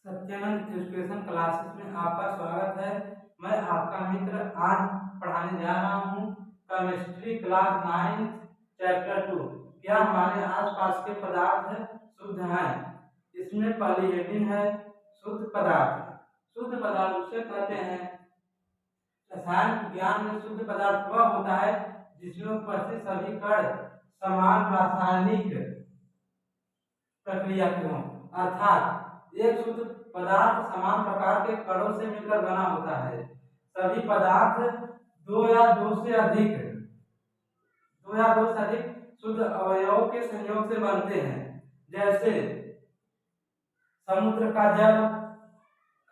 Satyanand education classes में आपका स्वागत है। मैं आपका मित्र आज पढ़ाने जा रहा हूँ केमिस्ट्री क्लास 9 चैप्टर 2। क्या हमारे आसपास के पदार्थ शुद्ध हैं? इसमें पहली हेडिंग है शुद्ध पदार्थ। शुद्ध पदार्थ उसे कहते हैं, रसायन विज्ञान में शुद्ध पदार्थ वह होता है जिसमें उपस्थित सभी कण समान रासायनिक प्रक्रिया के हों, अर्थात एक शुद्ध पदार्थ समान प्रकार के कणों से मिलकर बना होता है। सभी पदार्थ दो या दो से अधिक शुद्ध अवयवों के संयोग से बनते हैं, जैसे समुद्र का जल,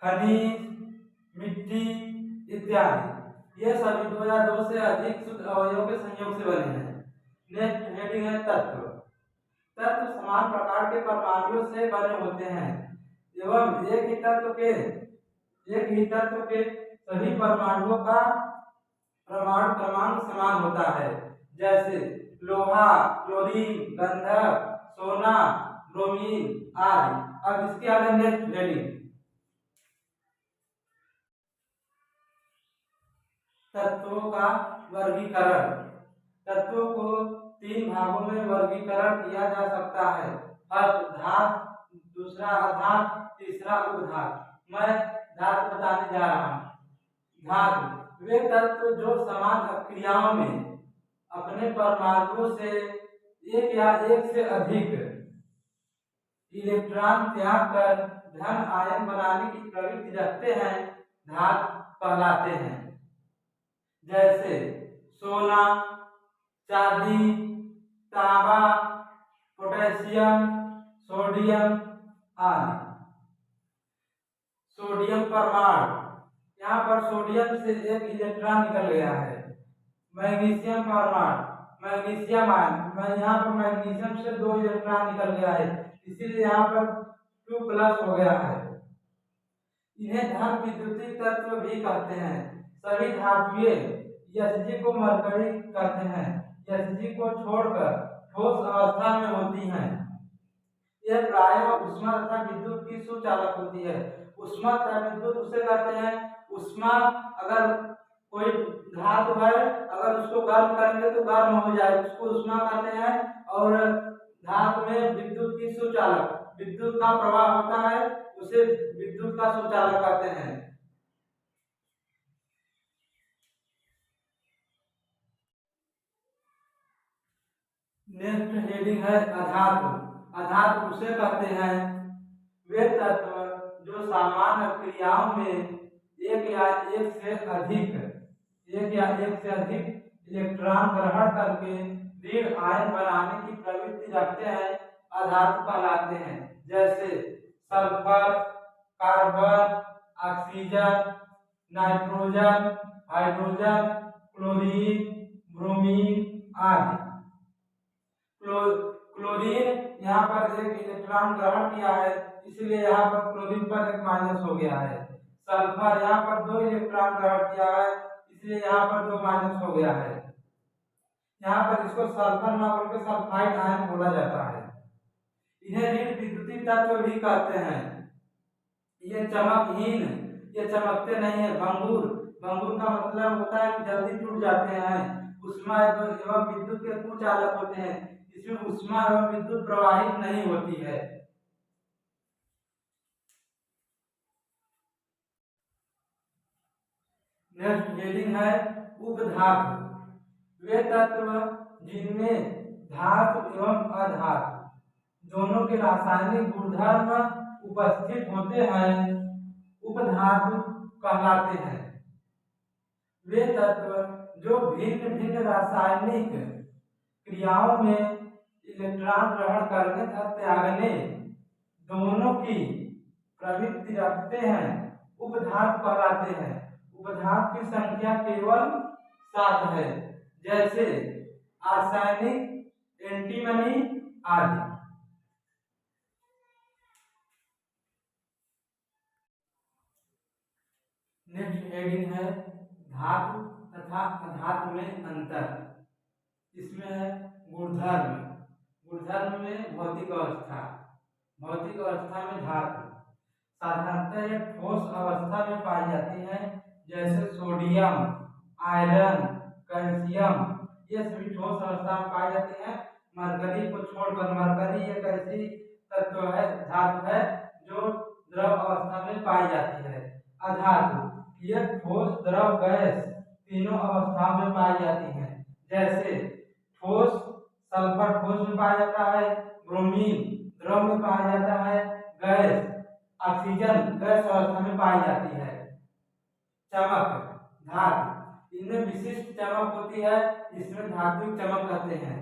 खनिज, मिट्टी इत्यादि। ये सभी दो या दो से अधिक शुद्ध अवयवों के संयोग से बने हैं। नेक्स्ट हेडिंग है तत्व। तत्व समान प्रकार के परमाणुओं से बने होते हैं एवं एक ही तत्व के सभी परमाणुओं का परमाणु क्रमांक समान होता है, जैसे लोहा, क्लोरीन, गंधक, सोना, ब्रोमीन आदि। अब इसके आगे नेक्स्ट हेडिंग तत्वों का वर्गीकरण। तत्वों को 3 भागों में वर्गीकरण किया जा सकता है। फर्स्ट धातु, दूसरा अधातु, तीसरा उपधातु। मैं धातु बताने जा रहा हूँ। धातु वे तत्व जो समान क्रियाओं में अपने परमाणुओं से एक या एक से अधिक इलेक्ट्रॉन त्याग कर धन आयन बनाने की प्रवृत्ति रखते हैं, धातु कहलाते हैं। जैसे सोना, चांदी, तांबा, पोटेशियम, सोडियम आदि। सोडियम परमाणु, यहाँ पर सोडियम से एक इलेक्ट्रॉन निकल गया है। मैग्नीशियम परमाणु, मैग्नीशियम आयन, यहाँ पर मैग्नीशियम से 2 इलेक्ट्रॉन निकल गया है, इसीलिए यहाँ पर 2+ हो गया है। इन्हें धन विद्युतीय तत्व भी कहते हैं। सभी धातुएं Hg को मरकरी कहते हैं। Hg को छोड़कर ठोस अवस्था में होती हैं। यह प्रायः ऊष्मा तथा विद्युत की सुचालक होती है। ऊष्मा तथा विद्युत उसे कहते हैं, ऊष्मा अगर कोई धातु है, अगर उसको गर्म करेंगे तो गर्म हो जाए, उसको ऊष्मा कहते हैं। और धातु में विद्युत की सुचालक, विद्युत का प्रवाह होता है, उसे विद्युत का सुचालक कहते हैं। नेक्स्ट हेडिंग है अधातु। अधातु उसे कहते हैं वे तत्व जो सामान्य क्रियाओं में एक या एक से अधिक इलेक्ट्रॉन ग्रहण करके ऋण आयन बनाने की प्रवृत्ति रखते हैं, अधातु कहलाते हैं। जैसे sulphur, carbon, oxygen, nitrogen, hydrogen, chlorine, bromine आदि। क्लोरीन यहाँ पर एक इलेक्ट्रॉन ग्रहण किया है, इसलिए यहाँ पर क्लोरीन पर एक माइनस हो गया है। सल्फर यहाँ पर 2 इलेक्ट्रॉन ग्रहण किया है, इसलिए यहाँ पर 2 माइनस हो गया है। यहाँ पर इसको सल्फर ना बोल के सल्फाइड आयन बोला जाता है। इन्हें ऋण विद्युतीय तत्व भी कहते हैं। ये चमकहीन, ये चमकते नहीं है। भंगुर का मतलब होता है कि जल्दी टूट जाते हैं। ऊष्मा एवं विद्युत के कुचालक होते हैं, इसमें ऊष्मा एवं विद्युत प्रवाहित नहीं होती है। नेक्स्ट हेडिंग है उपधातु। वे तत्व जिनमें धातु एवं अधातु दोनों के रासायनिक गुणधर्म उपस्थित होते हैं, उपधातु कहलाते हैं। वे तत्व जो भिन्न भिन्न रासायनिक क्रियाओं में इलेक्ट्रॉन ग्रहण करने तथा त्यागने दोनों की प्रवृत्ति रखते हैं, उपधातु कहलाते हैं। उपधातु की संख्या केवल 7 है, जैसे आर्सेनिक, एंटीमनी आदि। नेक्स्ट हेडिंग है धातु तथा अधातु में अंतर। इसमें है गुणधर्म में भौतिक अवस्था में धातु। साधारणतः ये ठोस अवस्था में पाई जाती है, जैसे सोडियम, आयरन, कैल्शियम, ये सभी ठोस अवस्था में पाई जाती है। मरकरी को छोड़कर, मरकरी एक ऐसी तत्व है, धातु है जो द्रव अवस्था में पाई जाती है। अधातु यह ठोस, द्रव, गैस तीनों अवस्था में पाई जाती है। जैसे ठोस, सल्फर ठोस में पाया जाता है, ब्रोमीन द्रव में पाया जाता है, गैस ऑक्सीजन गैस अवस्था में पाई जाती है। चमक, धातु इनमें विशिष्ट चमक होती है, इसमें धात्विक चमक कहते हैं।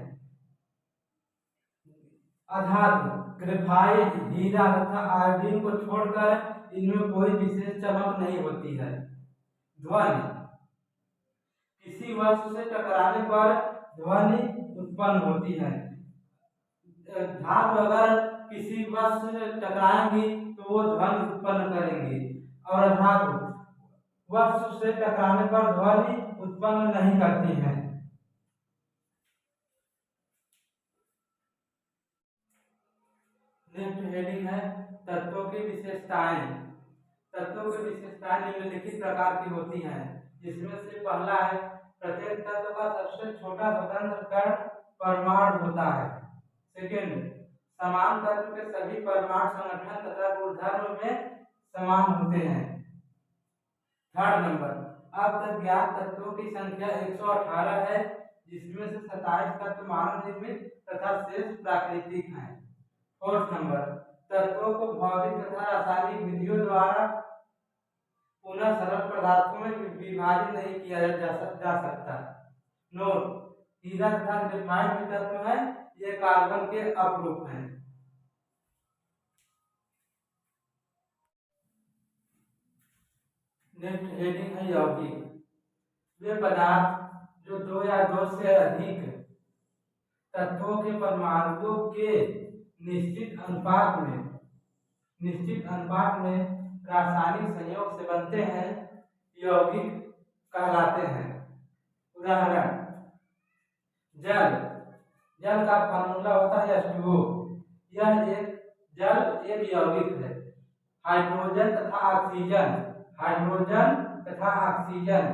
अधातु ग्रेफाइट, हीरा तथा आयोडीन को छोड़कर इनमें कोई विशेष चमक नहीं होती है। ध्वनि, किसी वस्तु से टकराने पर ध्वनि उत्पन्न होती है। धातु अगर किसी वस्तु से टकराएंगी तो वो ध्वनि उत्पन्न करेंगी, और धातु वस्तु से टकराने पर ध्वनि उत्पन्न नहीं करती है। नेक्स्ट हेडिंग है तत्वों की विशेषताएं। तत्वों की विशेषताएं निम्नलिखित प्रकार की होती हैं, जिसमें से पहला है प्रत्येक तत्व का सबसे छोटा स्वतंत्र कण परमाणु होता है। सेकेंड, समान तत्व के सभी परमाणु संगठन तथा गुणधर्म में समान होते हैं। थर्ड नंबर, अब तक ज्ञात तत्वों की संख्या 118 है, जिसमें से 27 तत्व मानव निर्मित तथा शेष प्राकृतिक हैं। फोर्थ नंबर, तत्वों को भौतिक तथा रासायनिक विधियों द्वारा पुनः सरल पदार्थों में विभाजित नहीं किया जा सकता। नोट, हीरा तथा ग्रेफाइट के तत्व हैं, ये कार्बन के अपरूप हैं। नेक्स्ट हेडिंग है यौगिक। वे पदार्थ जो दो या दो से अधिक तत्वों के परमाणुओं के निश्चित अनुपात में रासायनिक संयोग से बनते हैं, यौगिक कहलाते हैं। उदाहरण, जल का फार्मूला होता है H2O, यह एक यौगिक है। हाइड्रोजन तथा ऑक्सीजन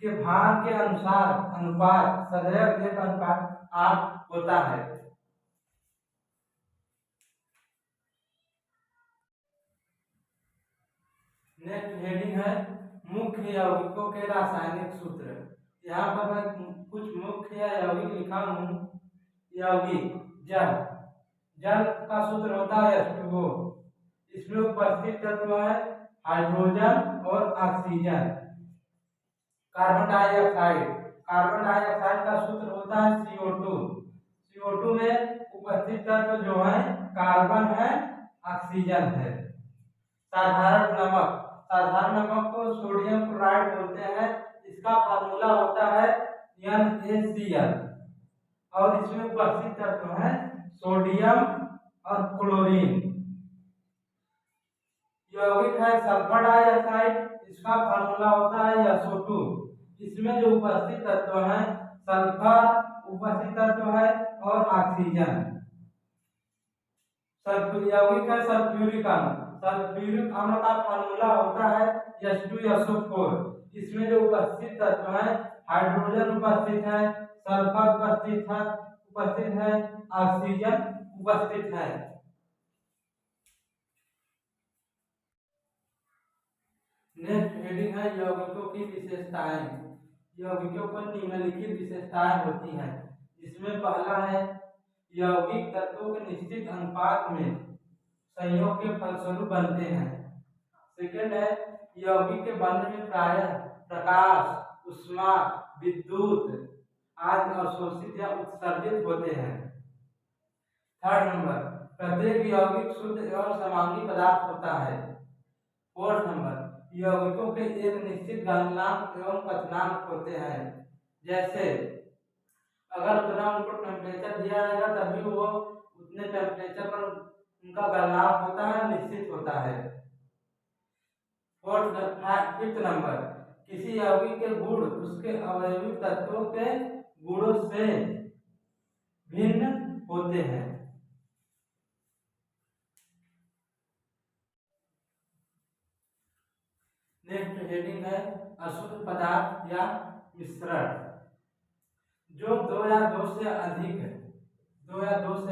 के भार के अनुपात सदैव 1:8 होता है। नेक्स्ट हेडिंग है मुख्य यौगिकों के रासायनिक सूत्र। यहाँ पर मैं कुछ मुख्य यौगिक लिखा हूँ। यौगिक जल का सूत्र होता है H2O, इसमें उपस्थित तत्व है हाइड्रोजन और ऑक्सीजन। कार्बन डाइऑक्साइड का सूत्र होता है CO2 में उपस्थित तत्व जो है कार्बन है, ऑक्सीजन है। साधारण नमक को सोडियम क्लोराइड बोलते हैं, इसका फार्मूला होता है NaCl, और इसमें उपस्थित तत्व है सोडियम और क्लोरीन। यौगिक है सल्फर डाइऑक्साइड, इसका फार्मूला होता है SO2, इसमें जो उपस्थित तत्व है सल्फर उपस्थित तत्व है और ऑक्सीजन। यौगिक है सल्फ्यूरिक अम्ल का फार्मूला होता है H2SO4, इसमें जो उपस्थित तत्व है हाइड्रोजन उपस्थित है, सल्फर उपस्थित है, ऑक्सीजन उपस्थित है। नेक्स्ट हेडिंग है यौगिकों की विशेषताएं। यौगिकों पर निम्नलिखित विशेषताएं होती हैं, जिसमें पहला है यौगिक तत्वों के निश्चित अनुपात में संयोग के फलस्वरूप बनते हैं। सेकेंड है यौगिक के बनने में प्रायः प्रकाश, ऊष्मा, विद्युत आदि अवशोषित या उत्सर्जित होते हैं। थर्ड नंबर, प्रत्येक यौगिक शुद्ध एवं समांगी पदार्थ होता है। फोर्थ नंबर, यौगिकों के एक निश्चित गलनांक एवं क्वथनांक होते हैं। जैसे अगर उतना उनको टेम्परेचर दिया जाएगा तभी वो उतने टेम्परेचर पर उनका गलनांक होता है, निश्चित होता है। फिफ्थ नंबर, किसी यौगिक के गुण उसके अवयवी तत्वों के गुणों से भिन्न होते हैं। नेक्स्ट हेडिंग है अशुद्ध पदार्थ या मिश्रण। जो दो या दो से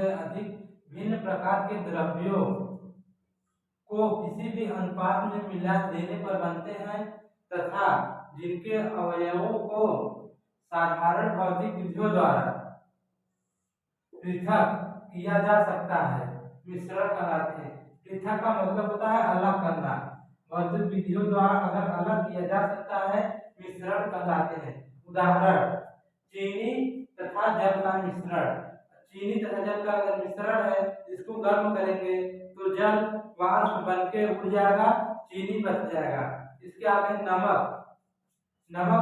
अधिक भिन्न प्रकार के द्रव्यों को किसी भी अनुपात में मिला देने पर बनते हैं तथा जिनके अवयवों को साधारण भौतिक विधियों द्वारा पृथक किया जा सकता है, मिश्रण कहलाते हैं। पृथक का मतलब होता है अलग करना। भौतिक विधियों द्वारा अगर अलग किया जा सकता है, मिश्रण कहलाते हैं। उदाहरण, चीनी तथा जल का मिश्रण। चीनी तथा जल का अगर मिश्रण है, इसको गर्म करेंगे तो जल वाष्प बन के उड़ जाएगा, चीनी बच जाएगा। इसके आगे नमक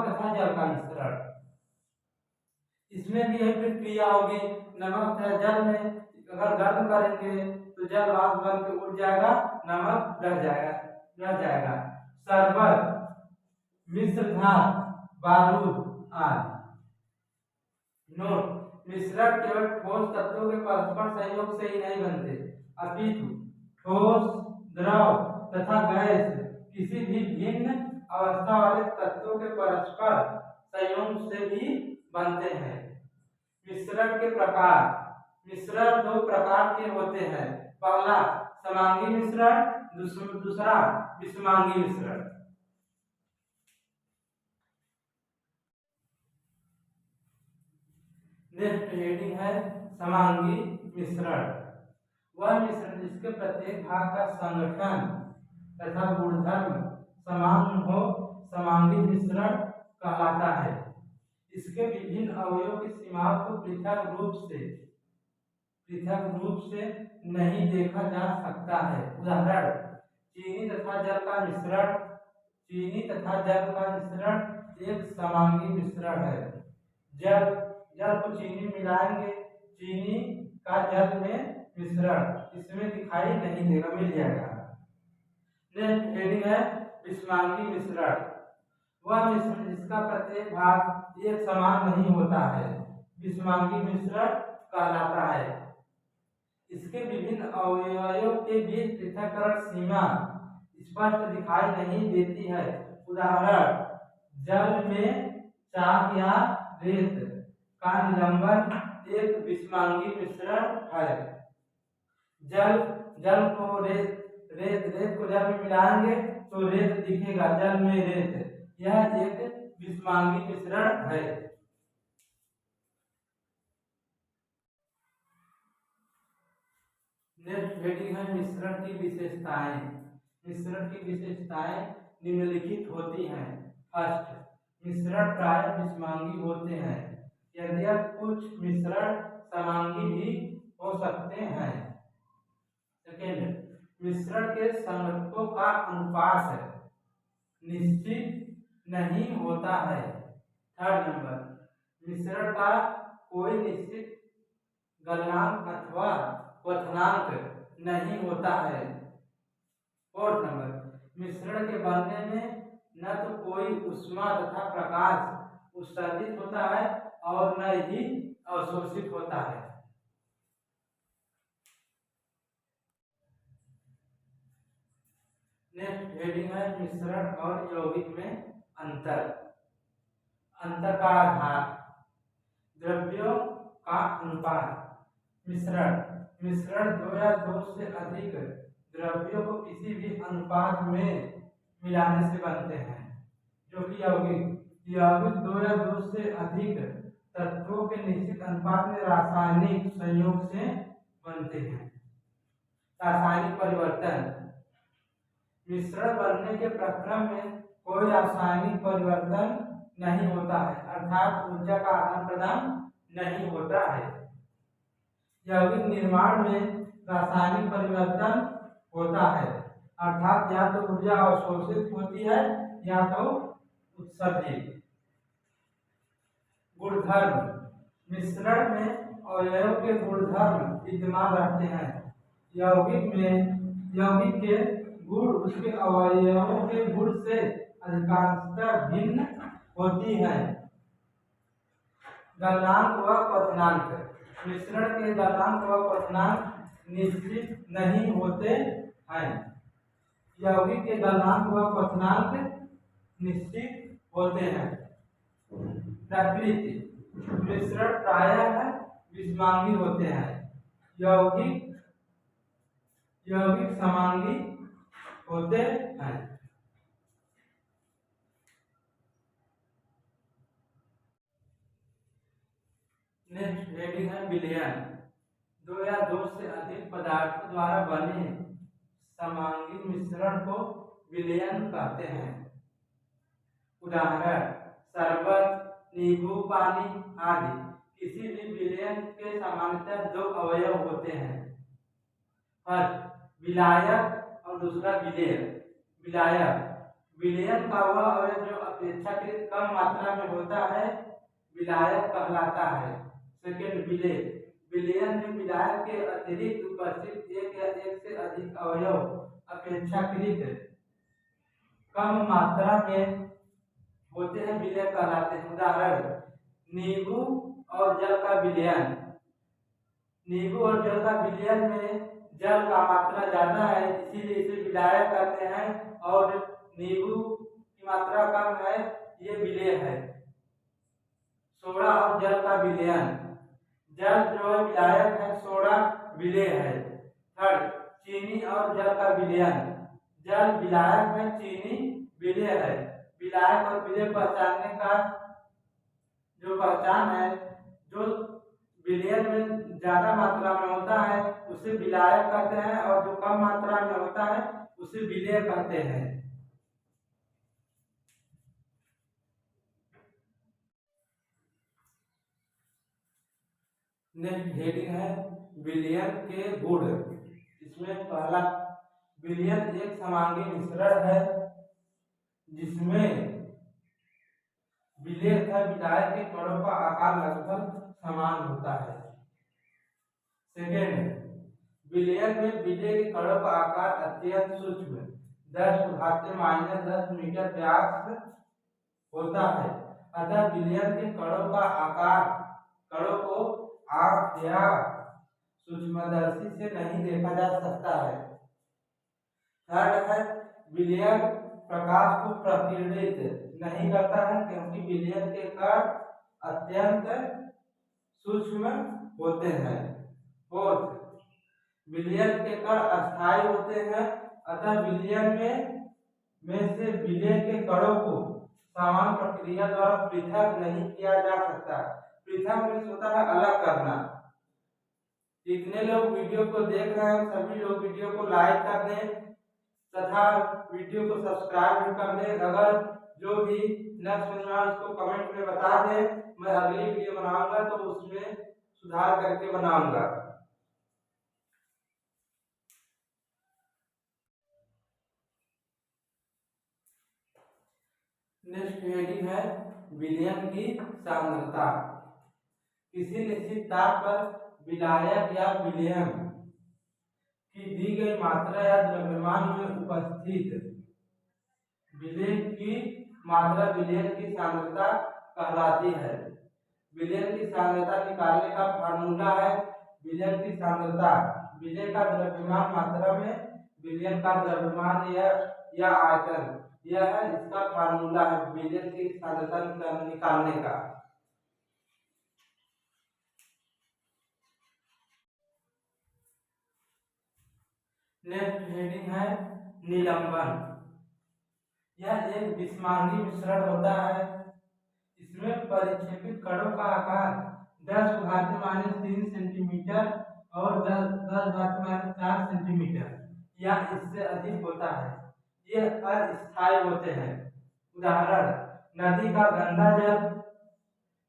तथा जल का मिश्रण, इसमें भी एक क्रिया होगी। नमक तथा जल में अगर गर्म करेंगे तो जल वाष्प बन के उड़ जाएगा, नमक रह जाएगा। शरबत, मिश्रधात, बारूद आदि। नोट, मिश्रण केवल ठोस तत्वों के परस्पर सहयोग से ही नहीं बनते, अपितु ठोस, द्रव तथा गैस किसी भी भिन्न अवस्था वाले तत्वों के परस्पर संयोग से भी बनते हैं। मिश्रण के प्रकार। मिश्रण दो प्रकार के होते हैं। पहला समांगी मिश्रण, दूसरा विषमांगी मिश्रण। नेक्स्ट हेडिंग है समांगी मिश्रण। वह मिश्रण जिसके प्रत्येक भाग का संगठन तथा गुणधर्म समान हो, समांगी मिश्रण कहलाता है। इसके विभिन्न अवयवों की सीमाओं को पृथक रूप से नहीं देखा जा सकता है। उदाहरण, चीनी तथा जल का मिश्रण एक समांगी मिश्रण है। जल को चीनी मिलाएंगे, चीनी का जल में मिश्रण इसमें दिखाई नहीं देगा, मिल जाएगा। नेक्स्ट हेडिंग है विषमांगी मिश्रण। वह मिश्रण जिसका प्रत्येक भाग एक समान नहीं होता है, विषमांगी मिश्रण कहलाता है। इसके विभिन्न अवयवों के बीच पृथक्करण सीमा स्पष्ट दिखाई नहीं देती है। उदाहरण, जल में चाक या रेत का निलंबन एक विषमांगी मिश्रण है। जल को रेत को जल में मिलाएंगे तो रेत दिखेगा, जल में रेत, यह एक विषमांगी मिश्रण है। नेक्स्ट हेडिंग है मिश्रण की विशेषताएं। मिश्रण की विशेषताएं निम्नलिखित होती हैं। फर्स्ट, मिश्रण प्राय विषमांगी होते हैं, यदि कुछ मिश्रण समांगी भी हो सकते हैं। सेकेंड, मिश्रण के संगठकों का अनुपात निश्चित नहीं होता है। थर्ड नंबर, मिश्रण का कोई निश्चित गलनांक अथवा क्वथनांक नहीं होता है। फोर्थ नंबर, मिश्रण के बनने में न तो कोई ऊष्मा तथा प्रकाश उत्सर्जित होता है और न ही अवशोषित होता है। नेक्स्ट हेडिंग है मिश्रण और यौगिक में अंतर का आधार। द्रव्यों का अनुपात। मिश्रण दो या दो से अधिक द्रव्यों को किसी भी अनुपात में मिलाने से बनते हैं, जो कि यौगिक दो या दो से अधिक तत्वों के निश्चित अनुपात में रासायनिक संयोग से बनते हैं। रासायनिक परिवर्तन। मिश्रण बनने के प्रक्रम में कोई रासायनिक परिवर्तन नहीं होता है, अर्थात ऊर्जा का आदान प्रदान नहीं होता है। यौगिक निर्माण में रासायनिक परिवर्तन होता है, अर्थात या तो ऊर्जा अवशोषित होती है या तो उत्सर्जित। गुणधर्म। मिश्रण में अवयव के गुणधर्म विद्यमान रहते हैं। यौगिक के गुण उसके अवयवों के गुण से अधिकांशतः भिन्न होती है। गलनांक व क्वथनांक। मिश्रण के गलनांक व क्वथनांक निश्चित नहीं होते हैं। यौगिक के गलनांक व क्वथनांक निश्चित होते हैं। प्रकृति मिश्रण प्रायः विषमांगी होते हैं। यौगिक यौगिक समांगी होते हैं। नेक्स्ट हेडिंग है विलयन। दो या दो से अधिक पदार्थों द्वारा बने समांगी मिश्रण को विलयन कहते हैं। उदाहरण शरबत, नींबू पानी आदि। किसी भी विलयन के सामान्यतः दो अवयव होते हैं। फर्स्ट विलायक और दूसरा विलेय। विलायक विलयन का वह अवयव जो अपेक्षाकृत कम मात्रा में होता है विलायक कहलाता है। सेकेंड विलेय विलयन में विलायक के अतिरिक्त उपस्थित एक या एक से अधिक अवयव अपेक्षाकृत कम मात्रा में होते हैं विलेय कहलाते हैं। उदाहरण नींबू और जल का विलयन। नींबू और जल का विलयन में जल का मात्रा ज्यादा है इसीलिए इसे विलायक कहते हैं और नींबू की मात्रा कम है ये विलेय है। सोडा और जल का विलयन। जल जो है विलायक है, सोडा विलेय है। थर्ड चीनी और जल का विलयन। जल विलायक है, चीनी विलेय है। विलायक और विलेय पहचानने का जो पहचान है जो विलयन में ज्यादा मात्रा में होता है उसे विलायक कहते हैं और जो कम मात्रा में होता है उसे विलेय कहते हैं। नेक्स्ट हेडिंग है विलयन के गुण। इसमें पहला विलयन एक समांगी मिश्रण है जिसमें विलेय तथा विलायक के कणों का आकार लगभग समान होता है। सेकेंड विलयन में विलेय के कणों का आकार अत्यंत सूक्ष्म 10⁻⁻10 मीटर व्यास होता है। अतः विलयन के कणों का आकार कणों को आंख या सूक्ष्मदर्शी से नहीं देखा जा सकता है। थर्ड है विलयन प्रकाश को प्रकीर्णित नहीं करता है क्योंकि विलयन के कण अत्यंत सूक्ष्म होते हैं। फोर्थ विलयन के कण अस्थायी होते हैं अतः विलयन में से विलेय के कणों को समान प्रक्रिया द्वारा पृथक नहीं किया जा सकता। पृथक मीन्स होता है अलग करना। जितने लोग वीडियो को देख रहे हैं सभी लोग वीडियो को लाइक कर दें तथा वीडियो को सब्सक्राइब भी कर दें। अगर जो भी न समझ में आए उसको कमेंट में बता दें। मैं अगली वीडियो बनाऊंगा तो उसमें सुधार करके बनाऊंगा। नेक्स्ट हेडिंग है विलयन की सांद्रता। किसी निश्चित ताप पर विलायक या विलयन की दी गई मात्रा या द्रव्यमान में उपस्थित विलेय की मात्रा विलयन की सांद्रता कहलाती है। विलयन की सांद्रता निकालने का फार्मूला है विलयन की सांद्रता विलेय का द्रव्यमान मात्रा में विलयन का द्रव्यमान या आयतन यह है इसका फार्मूला है विलयन की सांद्रता निकालने का। नेक्स्ट हेडिंग है निलंबन। यह एक विषमांगी मिश्रण होता है। इसमें परिक्षेपित कणों का आकार 10⁻³ सेंटीमीटर और 10⁻⁴ सेंटीमीटर या इससे अधिक होता है। ये अस्थायी होते हैं। उदाहरण नदी का गंदा जल,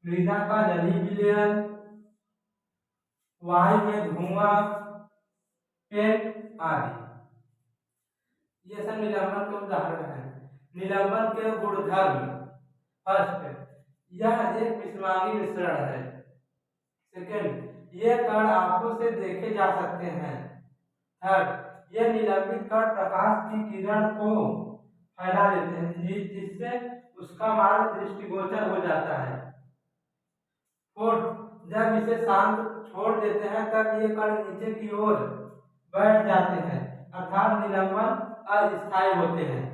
मृदा का जलीय विलयन, वायु में धुआं, पेट आदि। ये सब निलंबन के उदाहरण हैं। निलंबन के गुणधर्म। फर्स्ट यह एक विषमांगी मिश्रण है। सेकेंड ये कण आंखों से देखे जा सकते हैं। थर्ड ये निलंबित कण प्रकाश की किरण को फैला देते हैं जिससे उसका मार्ग दृष्टिगोचर हो जाता है। फोर्थ जब इसे शांत छोड़ देते हैं तब ये कण नीचे की ओर बैठ जाते हैं अर्थात निलंबन अस्थायी होते हैं।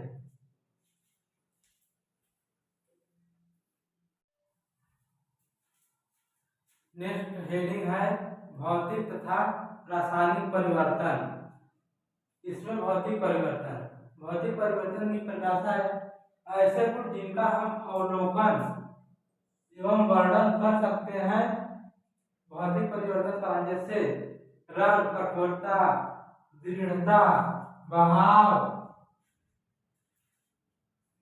नेक्स्ट हेडिंग है भौतिक तथा रासायनिक परिवर्तन। इसमें भौतिक परिवर्तन की परिभाषा है ऐसे गुण जिनका हम अवलोकन एवं वर्णन कर सकते हैं। भौतिक परिवर्तन का जैसे रंग, कठोरता, दृढ़ता, बहाव,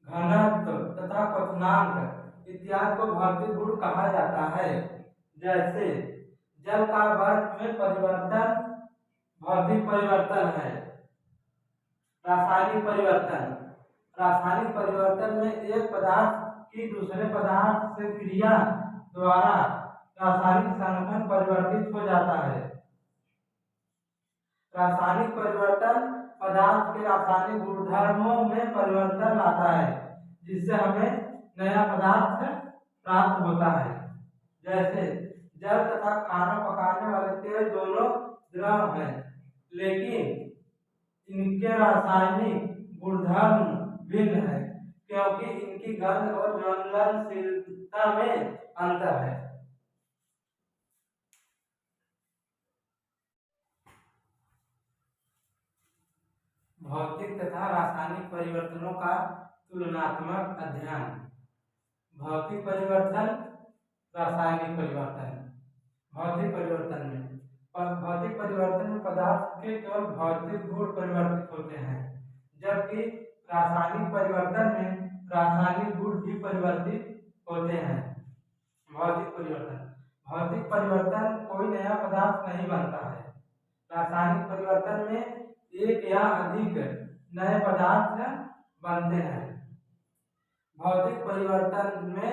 घनत्व तथा क्वथनांक इत्यादि को भौतिक गुण कहा जाता है। जैसे जल का बर्फ में परिवर्तन भौतिक परिवर्तन है। रासायनिक परिवर्तन में एक पदार्थ की दूसरे पदार्थ से क्रिया द्वारा रासायनिक संगठन परिवर्तित हो जाता है। रासायनिक परिवर्तन पदार्थ के रासायनिक गुणधर्मों में परिवर्तन लाता है, जिससे हमें नया पदार्थ प्राप्त होता है। जैसे जल तथा खाना पकाने वाले तेल दोनों द्रव हैं, लेकिन इनके रासायनिक गुणधर्म भिन्न है, क्योंकि इनकी गंध और ज्वलनशीलता में अंतर है। भौतिक तथा रासायनिक परिवर्तनों का तुलनात्मक अध्ययन। भौतिक परिवर्तन, रासायनिक परिवर्तन। भौतिक परिवर्तन में पदार्थ के केवल भौतिक गुण परिवर्तित होते हैं, जबकि रासायनिक परिवर्तन में रासायनिक गुण भी परिवर्तित होते हैं। भौतिक परिवर्तन कोई नया पदार्थ नहीं बनता है। रासायनिक परिवर्तन में एक या अधिक नए पदार्थ बनते हैं। भौतिक परिवर्तन में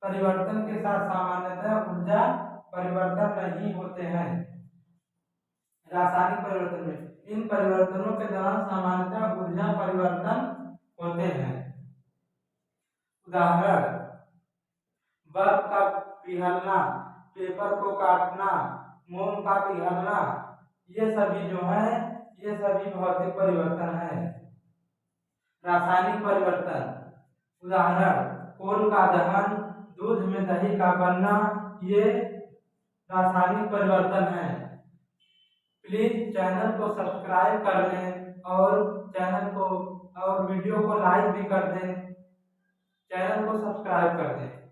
परिवर्तन के साथ सामान्यतः ऊर्जा परिवर्तन नहीं होते हैं। रासायनिक परिवर्तन में इन परिवर्तनों के दौरान सामान्यतः ऊर्जा परिवर्तन होते हैं। उदाहरण, बर्फ का पिघलना, पेपर को काटना, मोम का पिघलना, ये सभी जो है ये सभी भौतिक परिवर्तन है। रासायनिक परिवर्तन, उदाहरण कोल का दहन, दूध में दही का बनना, ये रासायनिक परिवर्तन है। प्लीज चैनल को सब्सक्राइब कर लें और वीडियो को लाइक भी कर दें। चैनल को सब्सक्राइब कर दें।